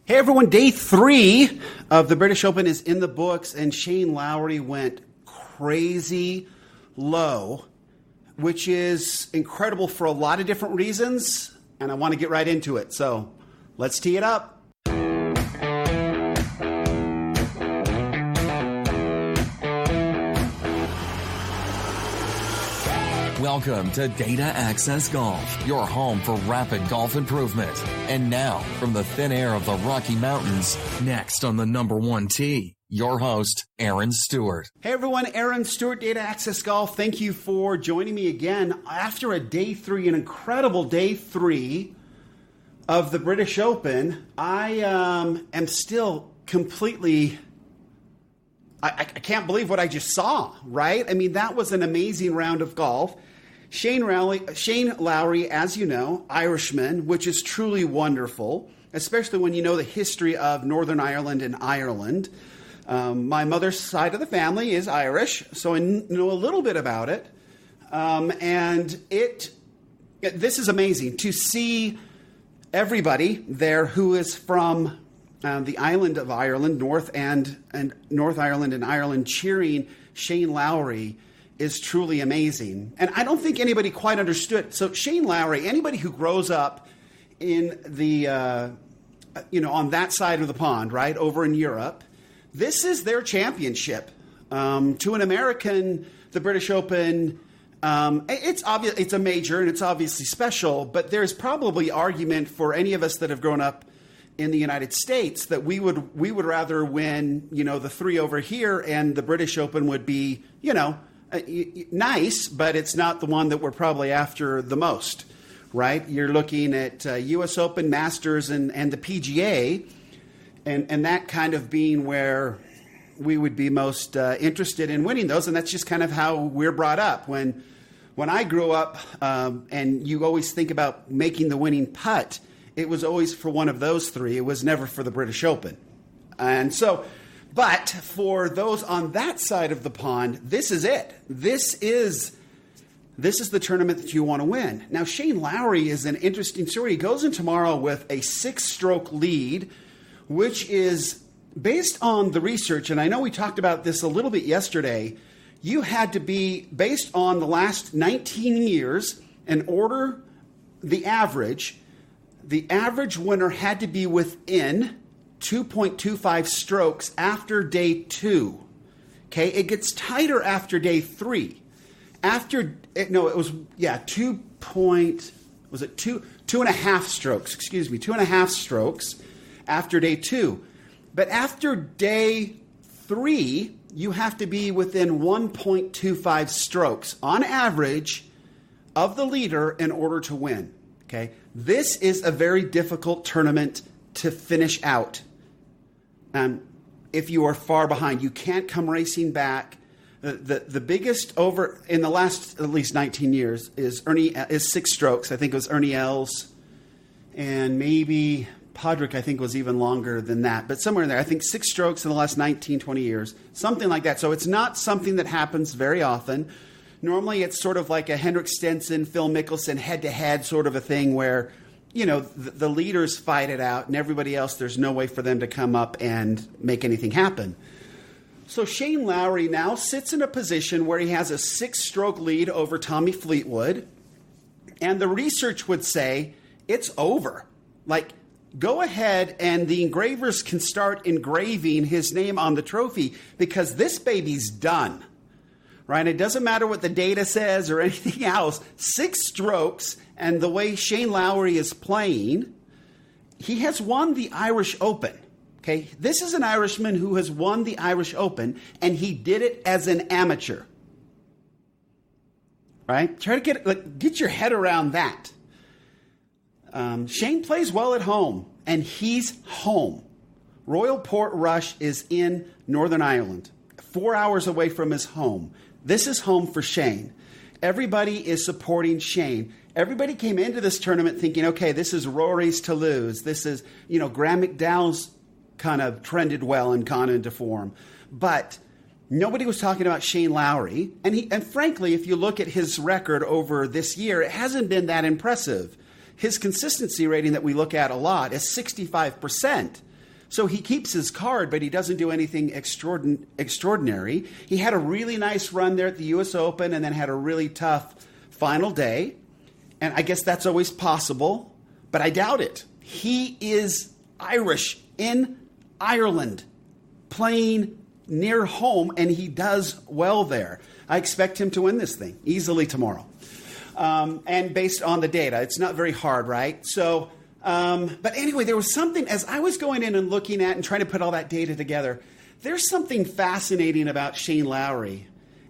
Hey everyone, day 3 of the British Open is in the books, and Shane Lowry went crazy low, which is incredible for a lot of different reasons, and I want to get right into it. So let's tee it up. Welcome to Data Access Golf, your home for rapid golf improvement. And now, from the thin air of the Rocky Mountains, next on the number one tee, your host, Aaron Stewart. Hey everyone, Aaron Stewart, Data Access Golf. Thank you for joining me again after a day 3, an incredible day 3 of the British Open. I am still completely... I can't believe what I just saw, right? I mean, that was an amazing round of golf. Shane Lowry, as you know, Irishman, which is truly wonderful, especially when you know the history of Northern Ireland and Ireland. My mother's side of the family is Irish, so I know a little bit about it. This is amazing to see everybody there who is from the island of Ireland, North Ireland and Ireland, cheering Shane Lowry is truly amazing. And I don't think anybody quite understood. So Shane Lowry, anybody who grows up in the, on that side of the pond, right, over in Europe, this is their championship. To an American, the British Open, it's obvious, it's a major and it's obviously special, but there's probably argument for any of us that have grown up in the United States that we would rather win, the 3 over here, and the British Open would be, nice, but it's not the one that we're probably after the most, right? You're looking at U.S. Open, Masters, and the PGA, and that kind of being where we would be most interested in winning those, and that's just kind of how we're brought up. When I grew up, and you always think about making the winning putt, it was always for one of those 3. It was never for the British Open. And so, but for those on that side of the pond, this is it. This is the tournament that you want to win. Now, Shane Lowry is an interesting story. He goes in tomorrow with a 6-stroke lead, which is based on the research, and I know we talked about this a little bit yesterday. You had to be, based on the last 19 years, in order, the average winner had to be within 2.25 strokes after day 2. Okay, it gets tighter after day 3. Two and a half strokes, 2.5 strokes after day 2. But after day 3, you have to be within 1.25 strokes on average of the leader in order to win. Okay, this is a very difficult tournament to finish out. If you are far behind, you can't come racing back. The biggest over in the last at least 19 years is 6 strokes. I think it was Ernie Els, and maybe Podrick, I think, was even longer than that. But somewhere in there, I think 6 strokes in the last 19, 20 years, something like that. So it's not something that happens very often. Normally, it's sort of like a Henrik Stenson, Phil Mickelson head-to-head sort of a thing where, the leaders fight it out and everybody else, there's no way for them to come up and make anything happen. So Shane Lowry now sits in a position where he has a 6-stroke lead over Tommy Fleetwood, and the research would say it's over. Like, go ahead and the engravers can start engraving his name on the trophy because this baby's done. Right? It doesn't matter what the data says or anything else. 6 strokes, and the way Shane Lowry is playing, he has won the Irish Open. Okay, this is an Irishman who has won the Irish Open, and he did it as an amateur. Right? Try to get your head around that. Shane plays well at home, and he's home. Royal Portrush is in Northern Ireland, 4 hours away from his home. This is home for Shane. Everybody is supporting Shane. Everybody came into this tournament thinking, okay, this is Rory's to lose. This is, Graham McDowell's kind of trended well and gone into form. But nobody was talking about Shane Lowry. And frankly, if you look at his record over this year, it hasn't been that impressive. His consistency rating that we look at a lot is 65%. So he keeps his card, but he doesn't do anything extraordinary. He had a really nice run there at the U.S. Open and then had a really tough final day. And I guess that's always possible, but I doubt it. He is Irish in Ireland, playing near home, and he does well there. I expect him to win this thing easily tomorrow. And based on the data, it's not very hard, right? So... but anyway, there was something, as I was going in and looking at and trying to put all that data together, there's something fascinating about Shane Lowry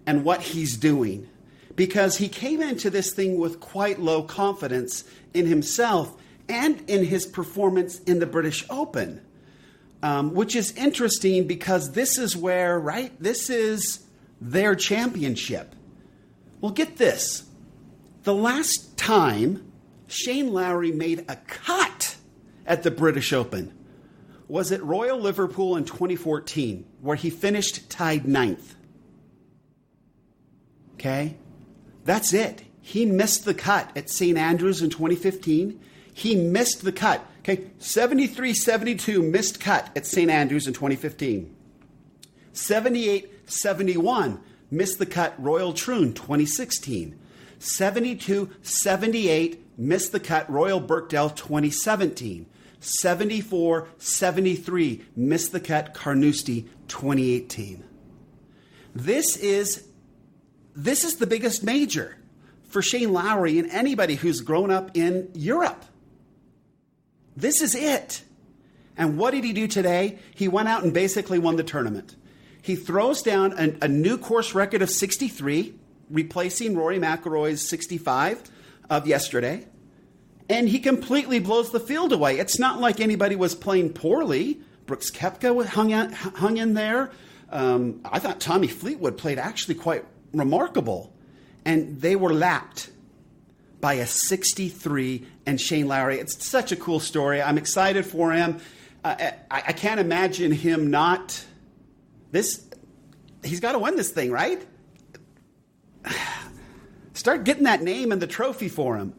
and what he's doing, because he came into this thing with quite low confidence in himself and in his performance in the British Open, which is interesting because this is where, right, this is their championship. Well, get this. The last time Shane Lowry made a cut at the British Open was at Royal Liverpool in 2014, where he finished tied 9th. Okay? That's it. He missed the cut at St. Andrews in 2015. He missed the cut. Okay? 73-72 missed cut at St. Andrews in 2015. 78-71 missed the cut Royal Troon 2016. 72-78 missed the cut Royal Birkdale 2017. 74-73 missed the cut Carnoustie 2018. This is the biggest major for Shane Lowry and anybody who's grown up in Europe. This is it. And what did he do today? He went out and basically won the tournament. He throws down a new course record of 63, replacing Rory McIlroy's 65 of yesterday. And he completely blows the field away. It's not like anybody was playing poorly. Brooks Koepka hung in there. I thought Tommy Fleetwood played actually quite remarkable. And they were lapped by a 63 and Shane Lowry. It's such a cool story. I'm excited for him. I can't imagine him not... He's got to win this thing, right? Start getting that name and the trophy for him.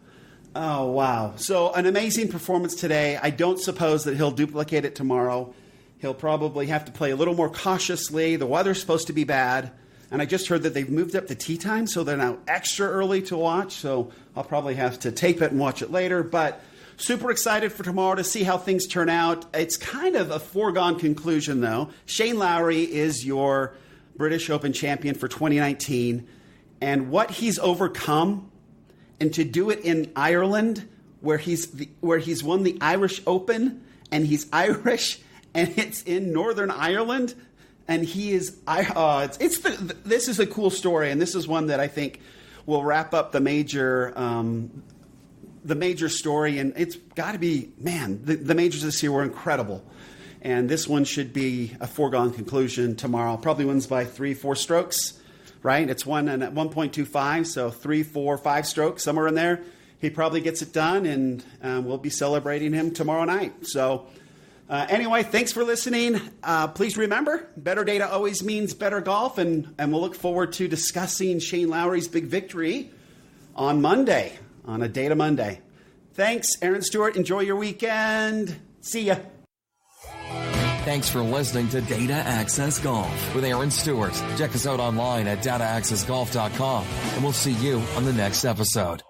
Oh, wow. So an amazing performance today. I don't suppose that he'll duplicate it tomorrow. He'll probably have to play a little more cautiously. The weather's supposed to be bad. And I just heard that they've moved up the tee time, so they're now extra early to watch. So I'll probably have to tape it and watch it later. But super excited for tomorrow to see how things turn out. It's kind of a foregone conclusion, though. Shane Lowry is your British Open champion for 2019. And what he's overcome, and to do it in Ireland, where he's won the Irish Open, and he's Irish, and it's in Northern Ireland, and he is. This is a cool story, and this is one that I think will wrap up the major story. And it's got to be, man, the majors this year were incredible, and this one should be a foregone conclusion tomorrow. Probably wins by 3-4 strokes. Right? It's 1.25, so 3, 4, 5 strokes, somewhere in there. He probably gets it done, and we'll be celebrating him tomorrow night. So anyway, thanks for listening. Please remember, better data always means better golf, and we'll look forward to discussing Shane Lowry's big victory on Monday, on a Data Monday. Thanks, Aaron Stewart. Enjoy your weekend. See ya. Thanks for listening to Data Access Golf with Aaron Stewart. Check us out online at dataaccessgolf.com, and we'll see you on the next episode.